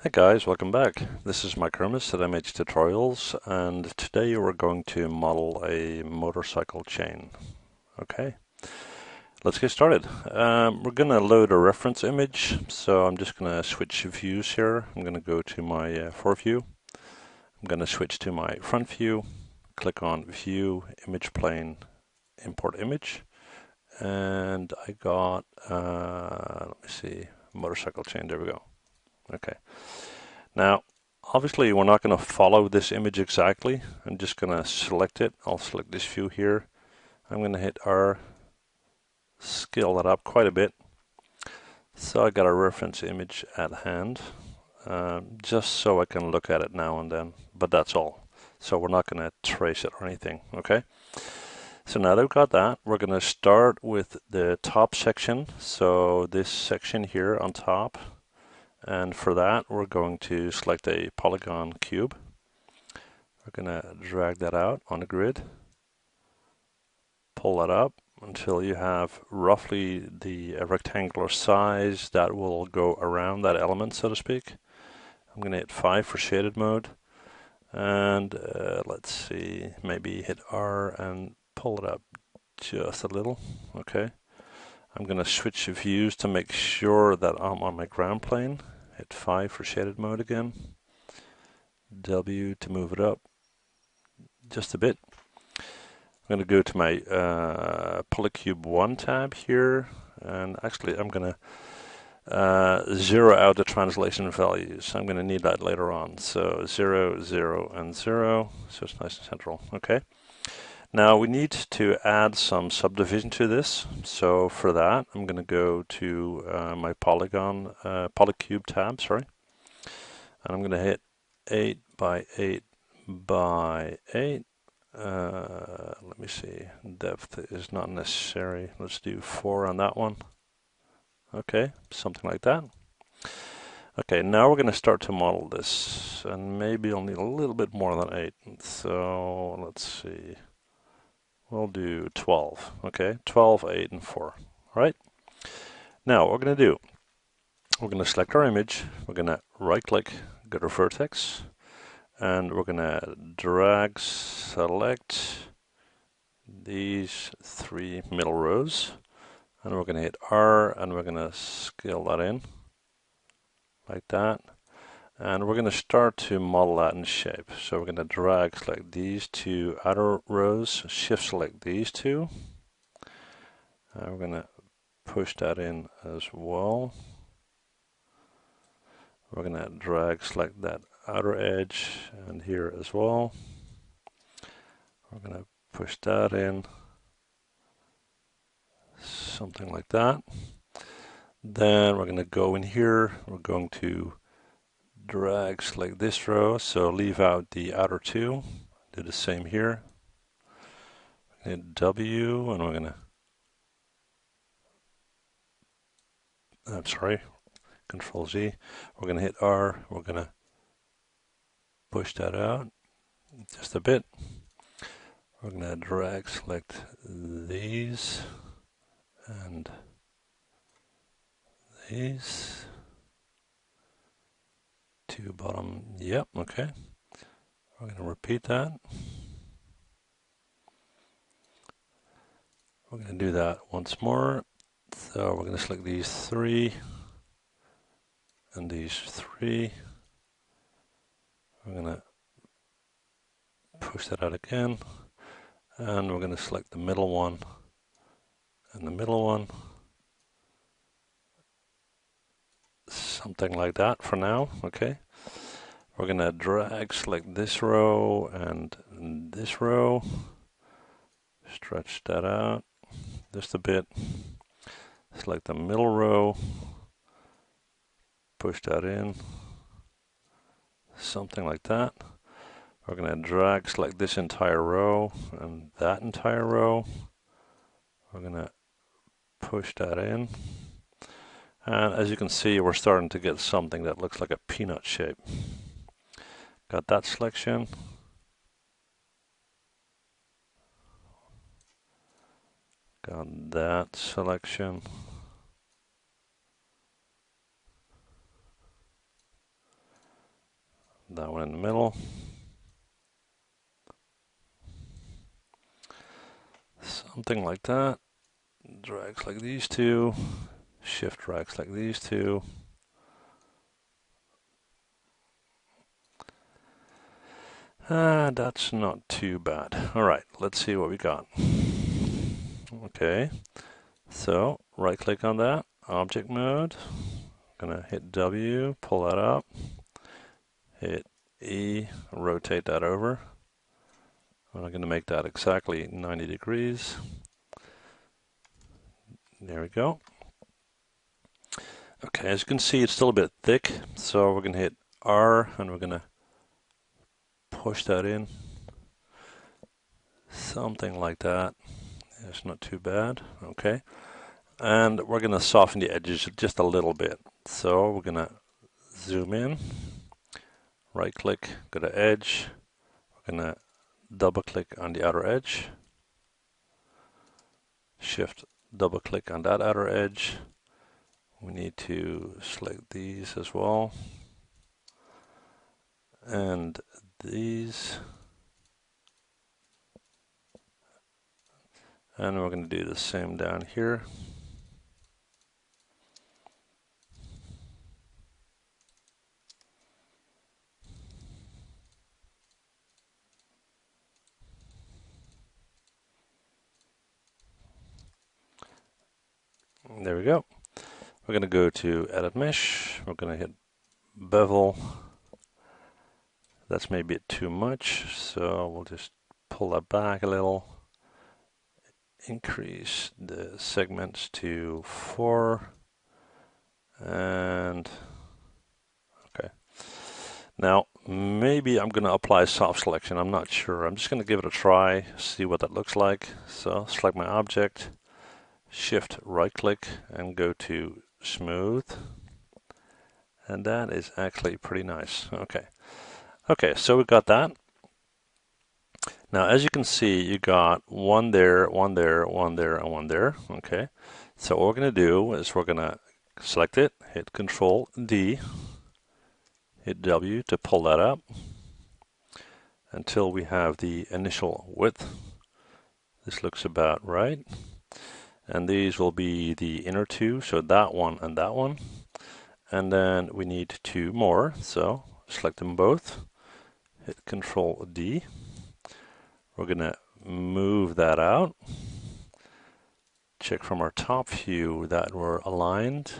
Hey guys, welcome back. This is Mike Hermes at MH Tutorials, and today we're going to model a motorcycle chain. Okay, let's get started. We're going to load a reference image, so I'm just going to switch views here. I'm going to go to my foreview. I'm going to switch to my front view, click on View, Image Plane, Import Image, and I got, let me see, motorcycle chain. There we go. Okay. Now, obviously, we're not going to follow this image exactly. I'm just going to select it. I'll select this view here. I'm going to hit R, scale that up quite a bit. So I got a reference image at hand, just so I can look at it now and then, but that's all. So we're not going to trace it or anything, okay? So now that we've got that, we're going to start with the top section. So this section here on top. And for that, we're going to select a polygon cube. We're going to drag that out on the grid, pull that up until you have roughly the rectangular size that will go around that element, so to speak. I'm going to hit 5 for shaded mode. And let's see, maybe hit R and pull it up just a little. Okay. I'm going to switch views to make sure that I'm on my ground plane. Hit 5 for shaded mode again. W to move it up just a bit. I'm going to go to my Polycube 1 tab here, and actually I'm going to zero out the translation values. I'm going to need that later on. So 0, 0, and 0, so it's nice and central. Okay. Now we need to add some subdivision to this. So for that, I'm going to go to my Polycube tab, sorry. And I'm going to hit 8 by 8 by 8. Let me see, depth is not necessary. Let's do 4 on that one. Okay, something like that. Okay, now we're going to start to model this, and maybe I'll need a little bit more than 8. So let's see, we'll do 12. Okay, 12, 8, and 4. All right. Now what we're going to do, we're going to select our image. We're going to right-click, go to Vertex, and we're going to drag, select these 3 middle rows, and we're going to hit R, and we're going to scale that in like that, and we're going to start to model that in shape. So we're going to drag select these 2 outer rows, shift select these 2, and we're going to push that in as well. We're going to drag select that outer edge and here as well. We're going to push that in, something like that. Then we're going to go in here, we're going to drag select this row, so leave out the outer 2, do the same here. Hit W, and we're going to, I'm sorry, Control Z. We're going to hit R, we're going to push that out just a bit. We're going to drag select these and these. 2 bottom, yep, okay. We're going to repeat that. We're going to do that once more. So we're going to select these 3 and these 3. We're going to push that out again, and we're going to select the middle one and the middle one. Something like that for now, okay. We're going to drag select this row and this row. Stretch that out just a bit. Select the middle row. Push that in. Something like that. We're going to drag select this entire row and that entire row. We're going to push that in. And as you can see, we're starting to get something that looks like a peanut shape. Got that selection. Got that selection. that one in the middle. Something like that. Drag select these two. Shift drag select these two. That's not too bad. All right, let's see what we got. Okay, so right click on that, object mode. I'm gonna hit W, pull that up, hit E, rotate that over. I'm going to make that exactly 90 degrees. There we go. Okay, as you can see, it's still a bit thick, so we're going to hit R and we're going to push that in. Something like that. It's not too bad. Okay. And we're going to soften the edges just a little bit. So we're going to zoom in, right click, go to edge. We're going to double click on the outer edge. Shift double click on that outer edge. We need to select these as well. And these. And we're going to do the same down here. There we go. We're going to go to Edit Mesh. We're going to hit Bevel. That's maybe too much, so we'll just pull that back a little. Increase the segments to 4. And okay. Now, maybe I'm going to apply soft selection. I'm not sure. I'm just going to give it a try, see what that looks like. So select my object, shift right click and go to smooth. And that is actually pretty nice. Okay. Okay, so we got that. Now, as you can see, you got one there, one there, one there, and one there. Okay. So what we're going to do is we're going to select it, hit Control D, hit W to pull that up until we have the initial width. This looks about right. And these will be the inner two, so that one and that one. And then we need 2 more, so select them both, hit Control D. We're going to move that out. Check from our top view that we're aligned.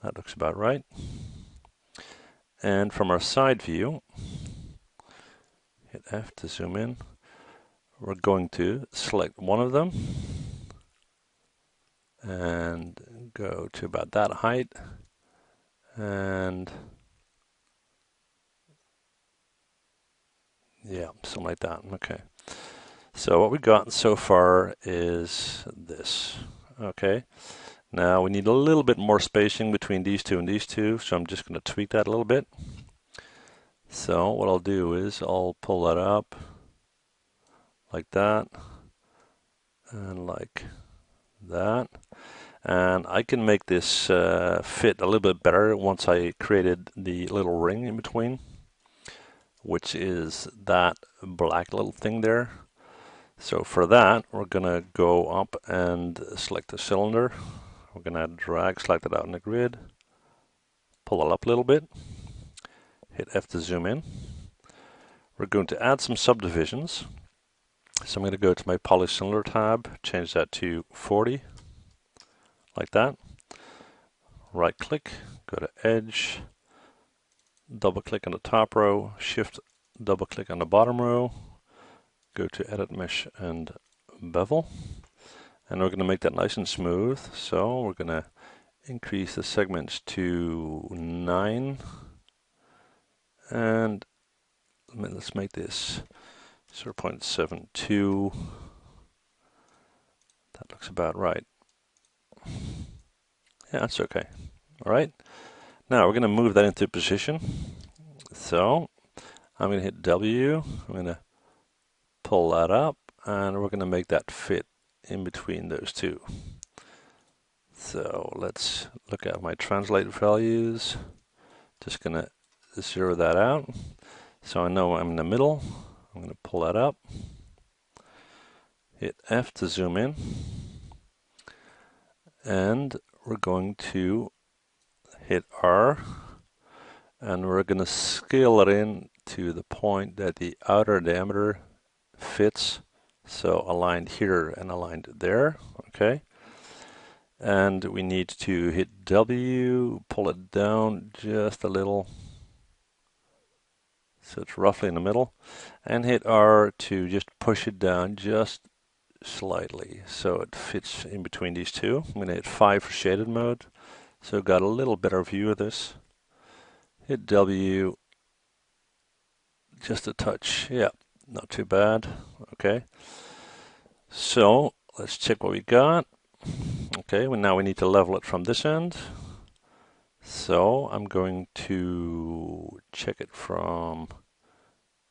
That looks about right. And from our side view, hit F to zoom in. We're going to select one of them and go to about that height. And yeah, something like that. Okay. So what we've gotten so far is this. Okay. Now we need a little bit more spacing between these two and these two, so I'm just going to tweak that a little bit. So what I'll do is I'll pull that up like that and like that. And I can make this fit a little bit better once I created the little ring in between, which is that black little thing there. So for that, we're going to go up and select the cylinder. We're going to drag, select it out in the grid, pull it up a little bit, hit F to zoom in. We're going to add some subdivisions. So I'm going to go to my polycylinder tab, change that to 40, like that. Right click, go to edge, double click on the top row, shift double click on the bottom row, go to Edit Mesh and Bevel. And we're going to make that nice and smooth. So we're going to increase the segments to 9. And let's make this 0.72. That looks about right. Yeah, that's okay. All right. Now we're going to move that into position. So I'm going to hit W. I'm going to pull that up. And we're going to make that fit in between those two. So let's look at my translate values. Just going to zero that out. So I know I'm in the middle. I'm going to pull that up. Hit F to zoom in. And we're going to hit R. And we're going to scale it in to the point that the outer diameter fits. So aligned here and aligned there. Okay. And we need to hit W, pull it down just a little, so it's roughly in the middle, and hit R to just push it down just slightly, so it fits in between these two. I'm going to hit 5 for shaded mode, so got a little better view of this. Hit W, just a touch, yeah, not too bad. Okay, so let's check what we got. Okay, well now we need to level it from this end. So I'm going to check it from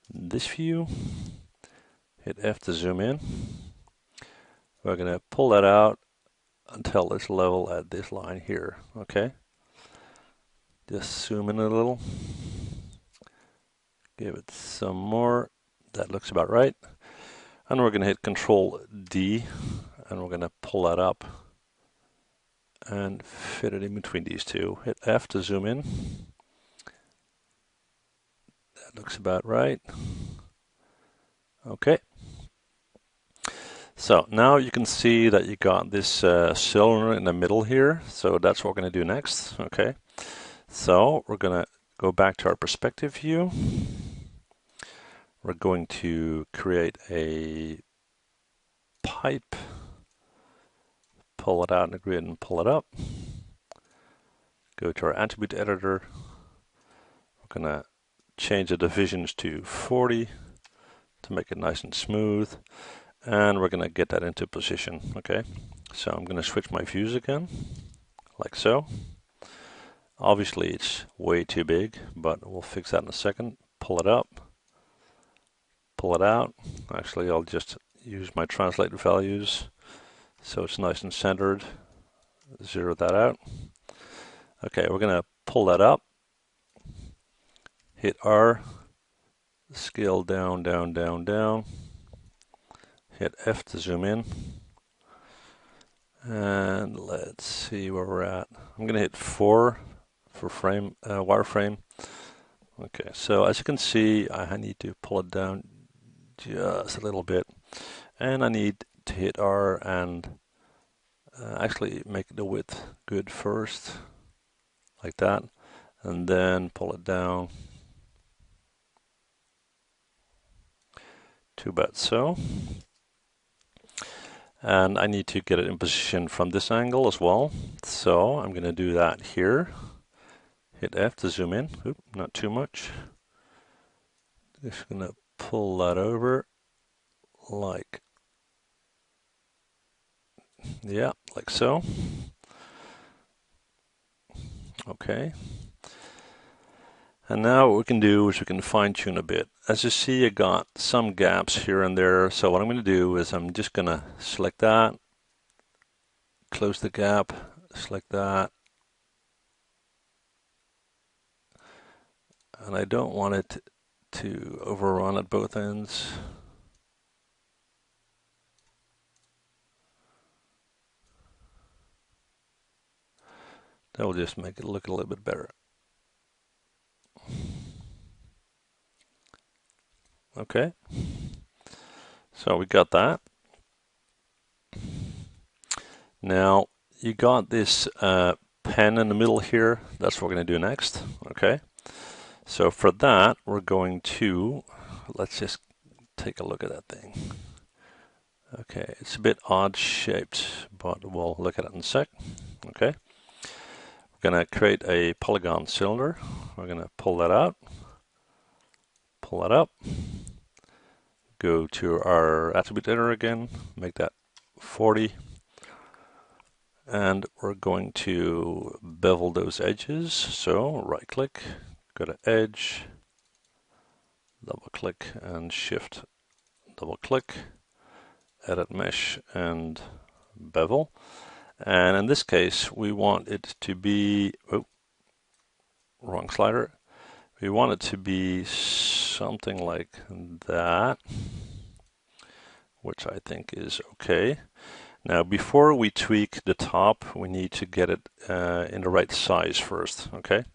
this view. Hit F to zoom in. We're going to pull that out until it's level at this line here. Okay. Just zoom in a little. Give it some more. That looks about right. And we're going to hit Control D, and we're going to pull that up and fit it in between these two. Hit F to zoom in. That looks about right. Okay. So now you can see that you got this cylinder in the middle here. So that's what we're going to do next. Okay. So we're going to go back to our perspective view. We're going to create a pipe, pull it out in the grid and pull it up. Go to our attribute editor. We're going to change the divisions to 40 to make it nice and smooth. And we're going to get that into position. Okay, so I'm going to switch my views again, like so. Obviously it's way too big, but we'll fix that in a second. Pull it up. Pull it out. Actually, I'll just use my translate values so it's nice and centered. Zero that out. Okay, we're going to pull that up. Hit R. Scale down, down, down, down. Hit F to zoom in. And let's see where we're at. I'm going to hit 4 for frame, wireframe. Okay, so as you can see, I need to pull it down just a little bit, and I need to hit R and actually make the width good first, like that, and then pull it down to about so. And I need to get it in position from this angle as well, so I'm going to do that here. Hit F to zoom in. Oop, not too much. Just going to pull that over like, yeah, like so. Okay. And now what we can do is we can fine tune a bit. As you see, I got some gaps here and there. So what I'm going to do is I'm just going to select that, close the gap, select that. And I don't want it to overrun at both ends. That will just make it look a little bit better. Okay, so we got that. Now you got this pen in the middle here. That's what we're going to do next. Okay, so for that we're going to, let's just take a look at that thing. Okay, it's a bit odd shaped, but we'll look at it in a sec. Okay, we're going to create a polygon cylinder. We're going to pull that out, pull that up, go to our attribute editor again, make that 40, and we're going to bevel those edges. So right click, go to edge, double click and shift, double click, edit mesh and bevel. And in this case we want it to be, oh, wrong slider. We want it to be something like that, which I think is okay. Now, before we tweak the top, we need to get it in the right size first, okay?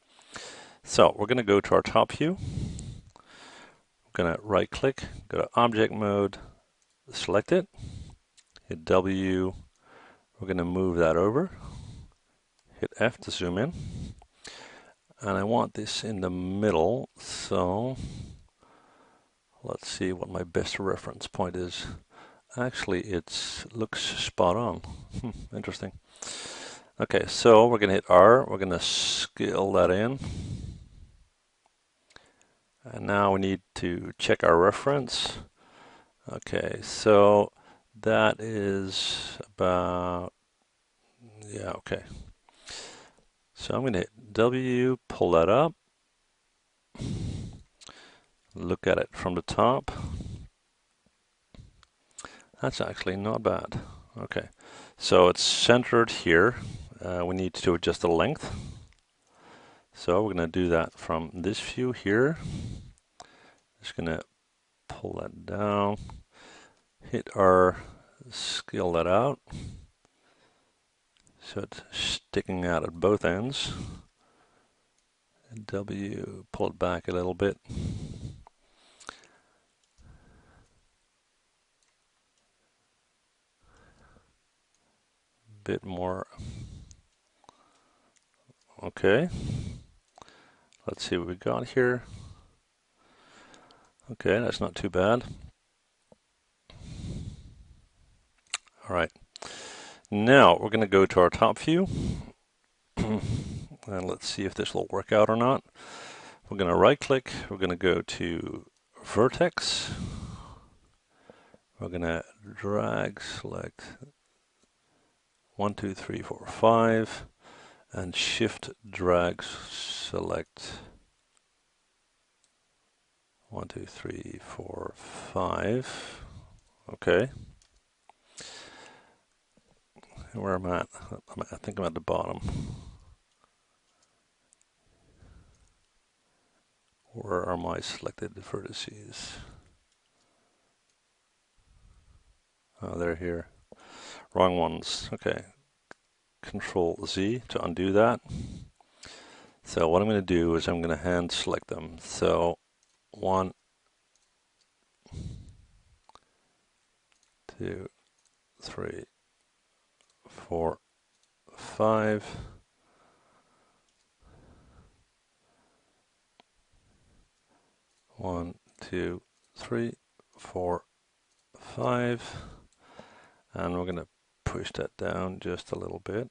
So we're going to go to our top view. We're going to right click, go to object mode, select it, hit W. We're going to move that over, hit F to zoom in. And I want this in the middle, so let's see what my best reference point is. Actually, it looks spot on. Interesting. Okay, so we're going to hit R. We're going to scale that in. And now we need to check our reference. Okay, so that is about, yeah, okay. So I'm going to hit W, pull that up, look at it from the top. That's actually not bad. Okay, so it's centered here. We need to adjust the length. So we're going to do that from this view here. Just going to pull that down, hit R, scale that out. So it's sticking out at both ends. W, pull it back a little bit. Bit more. Okay. Let's see what we got here. Okay, that's not too bad. All right. Now we're going to go to our top view. And let's see if this will work out or not. We're going to right click. We're going to go to vertex. We're going to drag, select 1, 2, 3, 4, 5, and shift drag, select 1, 2, 3, 4, 5. Okay. Where am I at? I think I'm at the bottom. Where are my selected vertices? Oh, they're here. Wrong ones. Okay. Control Z to undo that. So what I'm going to do is I'm going to hand select them. So 1, 2, 3, 4, 5. 1, 2, 3, 4, 5. And we're going to push that down just a little bit.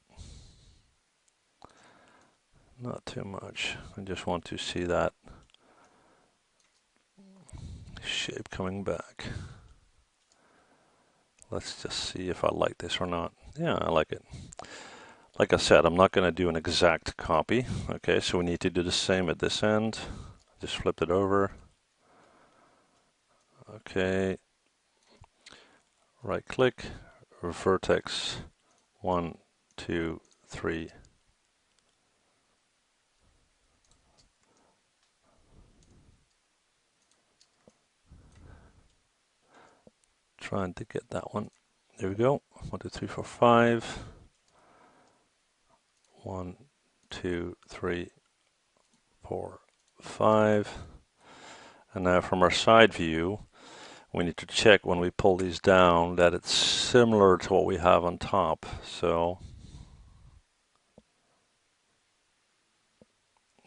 Not too much. I just want to see that shape coming back. Let's just see if I like this or not. Yeah, I like it. Like I said, I'm not going to do an exact copy. Okay, so we need to do the same at this end. Just flipped it over. Okay. Right click, vertex 1, 2, 3. Trying to get that one. There we go. 1, 2, 3, 4, 5. 1, 2, 3, 4, 5. And now from our side view, we need to check when we pull these down that it's similar to what we have on top. So,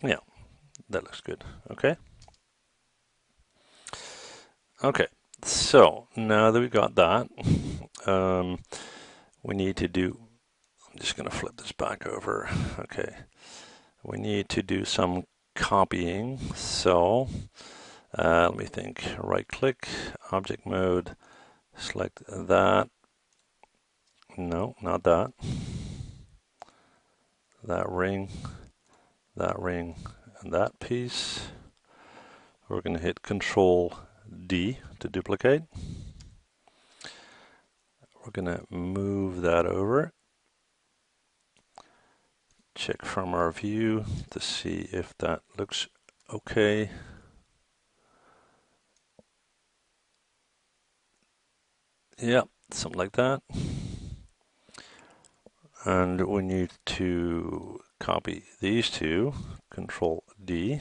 yeah, that looks good. Okay. Okay. So now that we got that, we need to do, I'm just going to flip this back over. Okay. We need to do some copying. So let me think. Right click, object mode, select that. No, not that. That ring, and that piece. We're going to hit Control D to duplicate. We're going to move that over. Check from our view to see if that looks OK. Yeah, something like that. And we need to copy these two, Control D.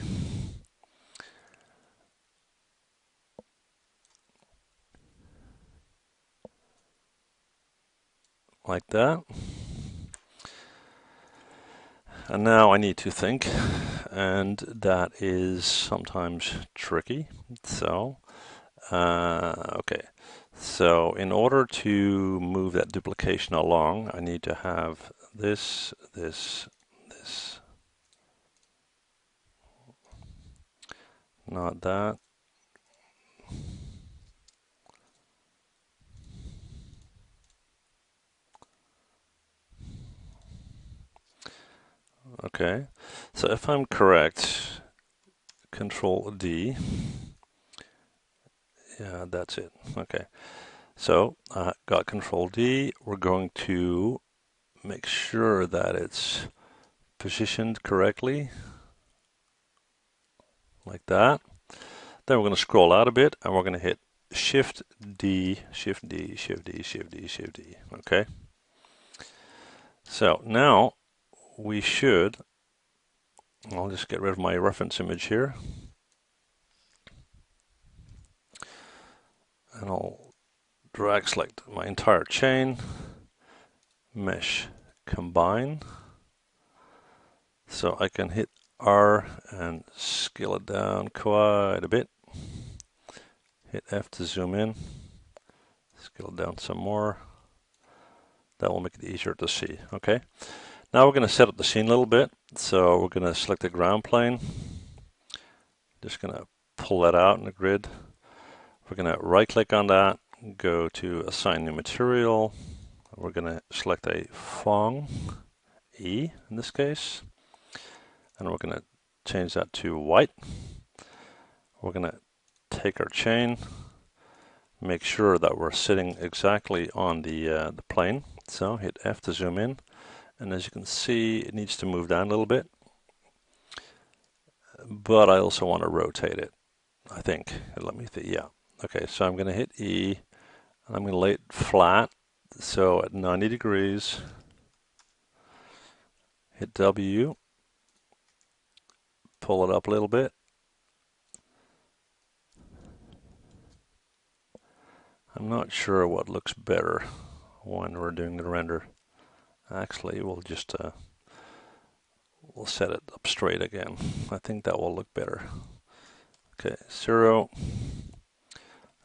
Like that. And now I need to think, and that is sometimes tricky. So, okay. So in order to move that duplication along, I need to have this, this, this. Not that. Okay. So if I'm correct, Control D. Yeah, that's it. Okay. So got Control D. We're going to make sure that it's positioned correctly, like that. Then we're going to scroll out a bit, and we're going to hit Shift D, Shift D, Shift D, Shift D, Shift D. Okay. So now we should. I'll just get rid of my reference image here, and I'll drag select my entire chain, mesh combine. So I can hit R and scale it down quite a bit. Hit F to zoom in, scale it down some more. That will make it easier to see. Okay. Now we're going to set up the scene a little bit. So we're going to select the ground plane. Just going to pull that out in the grid. We're going to right click on that, go to assign new material. We're going to select a Phong E in this case. And we're going to change that to white. We're going to take our chain, make sure that we're sitting exactly on the plane. So hit F to zoom in. And as you can see, it needs to move down a little bit. But I also want to rotate it, I think. Let me think. Yeah. Okay, so I'm going to hit E, and I'm going to lay it flat. So at 90 degrees, hit W, pull it up a little bit. I'm not sure what looks better when we're doing the render. Actually, we'll just we'll set it up straight again. I think that will look better. Okay, 0.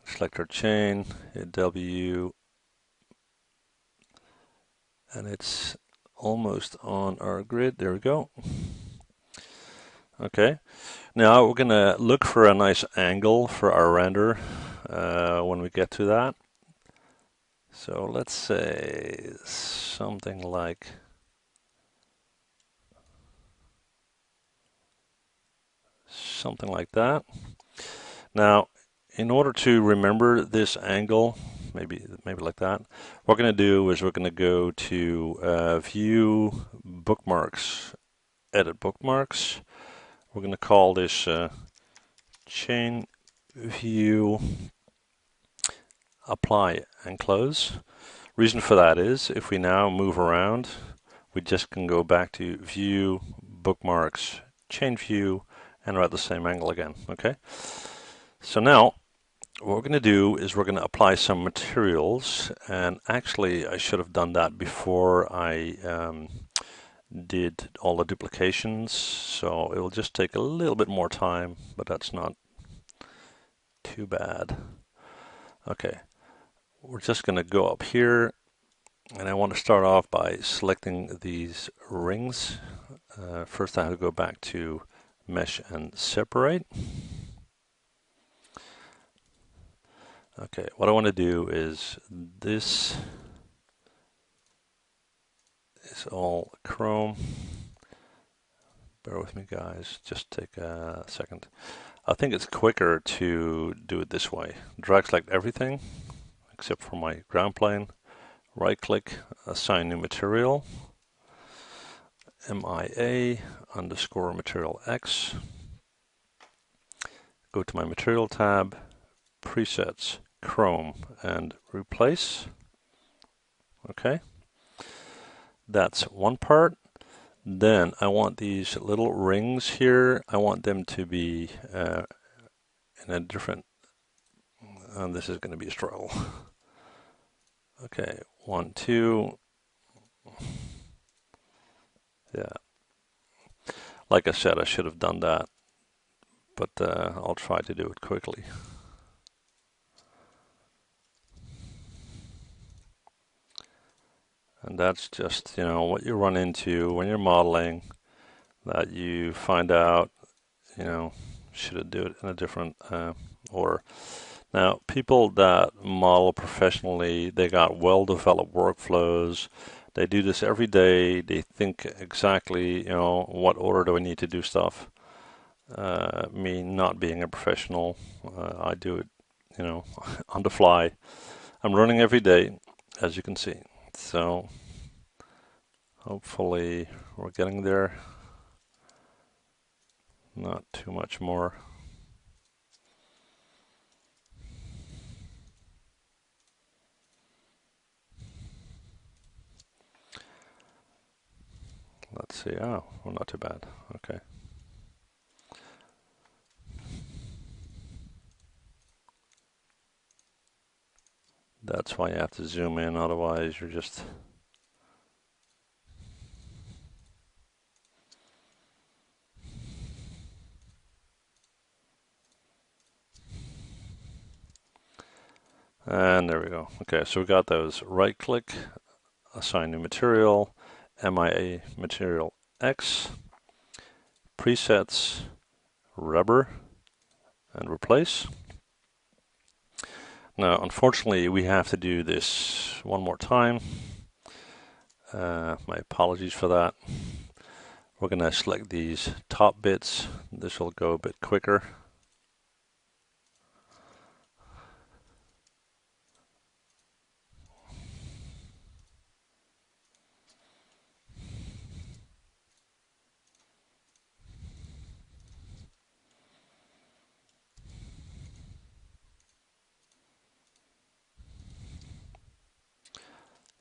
Select our chain, hit W, and it's almost on our grid. There we go. Okay, now we're going to look for a nice angle for our render when we get to that. So let's say something like that. Now, in order to remember this angle, maybe like that, what we're going to do is we're going to go to View, Bookmarks, Edit Bookmarks. We're going to call this Chain View, Apply and Close. Reason for that is if we now move around, we just can go back to View, Bookmarks, Chain View, and we're at the same angle again. Okay. So now what we're going to do is we're going to apply some materials, and actually I should have done that before I did all the duplications, so it will just take a little bit more time, but that's not too bad. Okay, we're just going to go up here, and I want to start off by selecting these rings. First I have to go back to Mesh and Separate. Okay, what I want to do is this is all Chrome. Bear with me, guys. Just take a second. I think it's quicker to do it this way. Drag select everything except for my ground plane. Right click, assign new material. MIA _ material X. go to my Material tab, Presets, Chrome, and Replace. Okay, that's one part. Then I want these little rings here, I want them to be in a different, and this is going to be a struggle. Okay, 1, 2, yeah. Like I said, I should have done that, but I'll try to do it quickly. And that's just, you know, what you run into when you're modeling, that you find out, you know, should I do it in a different order. Now, people that model professionally, they got well-developed workflows. They do this every day. They think exactly, you know, what order do I need to do stuff. Me not being a professional, I do it, you know, on the fly. I'm running every day, as you can see. So hopefully we're getting there. Not too much more. Let's see. Oh, well, not too bad. Okay. That's why you have to zoom in, otherwise you're just... And there we go. Okay, so we got those. Right click, assign new material, MIA material X, presets, rubber, and replace. Now, unfortunately, we have to do this one more time. My apologies for that. We're going to select these top bits. This will go a bit quicker.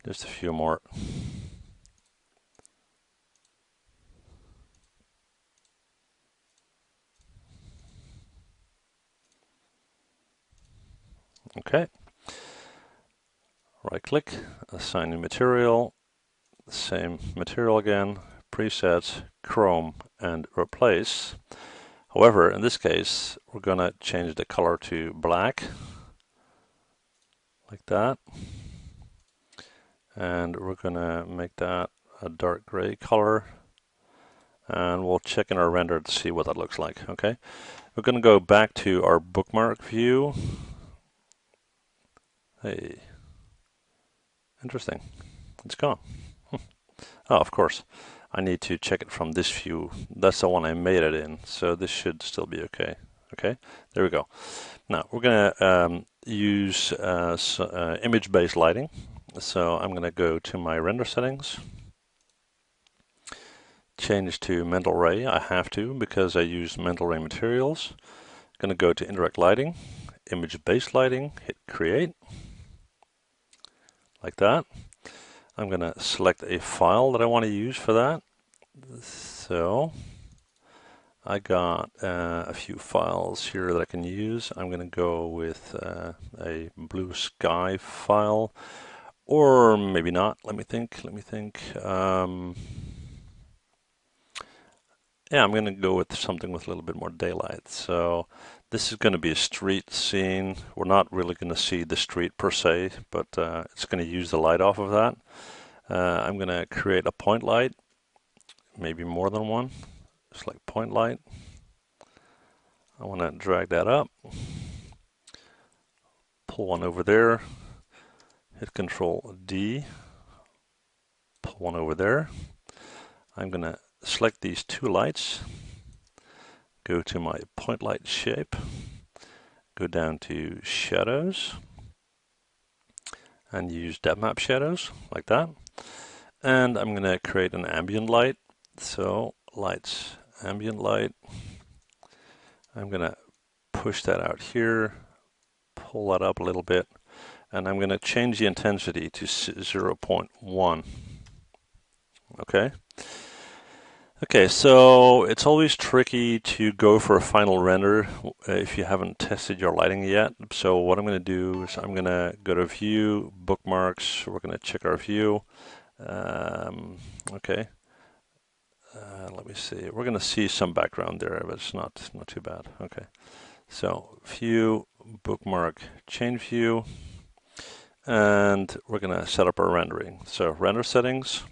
Just a few more. Okay. Right click, assign new material, same material again, presets, Chrome, and replace. However, in this case, we're going to change the color to black, like that. And we're going to make that a dark gray color. And we'll check in our render to see what that looks like. Okay, we're going to go back to our bookmark view. Hey, interesting. It's gone. Oh, of course. I need to check it from this view. That's the one I made it in, so this should still be okay. Okay, there we go. Now we're going to use image-based lighting. So I'm going to go to my render settings, change to Mental Ray. I have to because I use Mental Ray materials. Going to go to indirect lighting, image-based lighting, hit create, like that. I'm going to select a file that I want to use for that. So I got a few files here that I can use. I'm going to go with a blue sky file, or maybe not. Let me think. Yeah, I'm going to go with something with a little bit more daylight. So this is going to be a street scene. We're not really going to see the street per se, but it's going to use the light off of that. I'm going to create a point light, maybe more than one. Select point light. I want to drag that up, pull one over there, hit Control D, pull one over there. I'm going to select these two lights, go to my point light shape, go down to shadows, and use depth map shadows like that. And I'm going to create an ambient light. So lights, ambient light. I'm going to push that out here, pull that up a little bit, and I'm going to change the intensity to 0.1. Okay. Okay, so it's always tricky to go for a final render if you haven't tested your lighting yet. So what I'm going to do is I'm going to go to View, Bookmarks. We're going to check our view. Okay. Let me see. We're going to see some background there, but it's not too bad. Okay. So View, Bookmark, Change View, and we're going to set up our rendering. So Render Settings,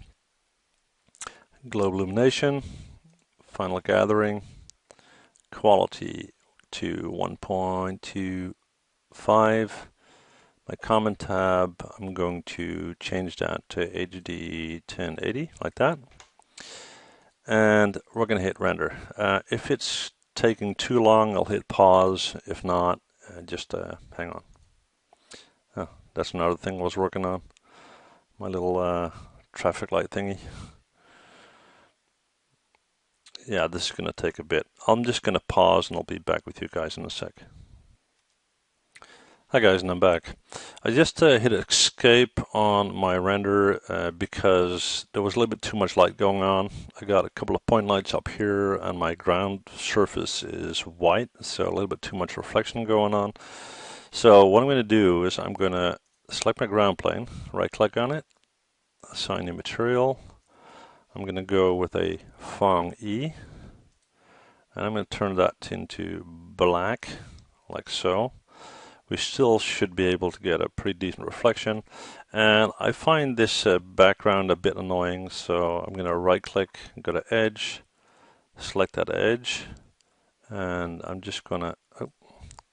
Globe Illumination, Final Gathering, Quality to 1.25. My comment tab, I'm going to change that to HD 1080, like that. And we're going to hit Render. If it's taking too long, I'll hit pause. If not, just hang on. Oh, that's another thing I was working on. My little traffic light thingy. Yeah, this is going to take a bit. I'm just going to pause and I'll be back with you guys in a sec. Hi guys, and I'm back. I just hit escape on my render because there was a little bit too much light going on. I got a couple of point lights up here and my ground surface is white, so a little bit too much reflection going on. So what I'm going to do is I'm going to select my ground plane, right click on it, assign new material. I'm going to go with a Phong E, and I'm going to turn that into black, like so. We still should be able to get a pretty decent reflection, and I find this background a bit annoying, so I'm going to right click, go to Edge, select that edge, and I'm just going to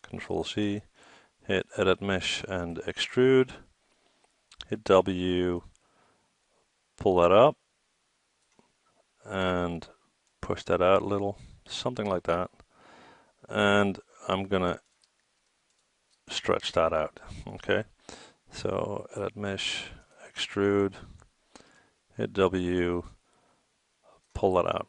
Control C, hit Edit Mesh and Extrude, hit W, pull that up, and push that out a little, something like that, and I'm gonna stretch that out. Okay, so Edit Mesh, Extrude, hit W, pull that out.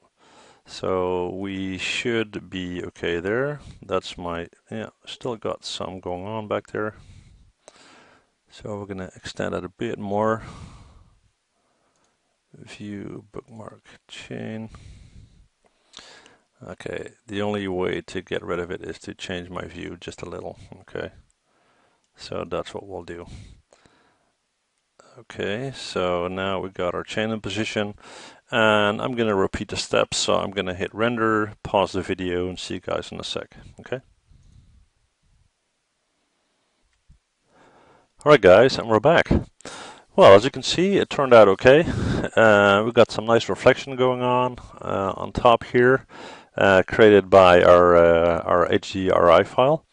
So we should be okay there. That's my, yeah, still got some going on back there. So we're gonna extend it a bit more. View, bookmark, chain. Okay, the only way to get rid of it is to change my view just a little. Okay, so that's what we'll do. Okay, so now we got our chain in position, and I'm going to repeat the steps. So I'm going to hit render, pause the video, and see you guys in a sec. Okay. All right, guys, and we're back. Well, as you can see, it turned out okay. We've got some nice reflection going on top here, created by our HDRI file.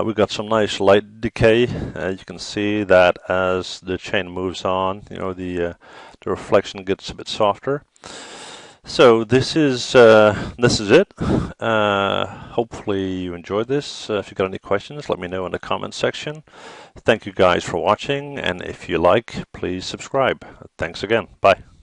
We've got some nice light decay. You can see that as the chain moves on, you know, the reflection gets a bit softer. So this is it. Hopefully you enjoyed this. If you've got any questions, let me know in the comment section. Thank you guys for watching, and if you like, please subscribe. Thanks again. Bye.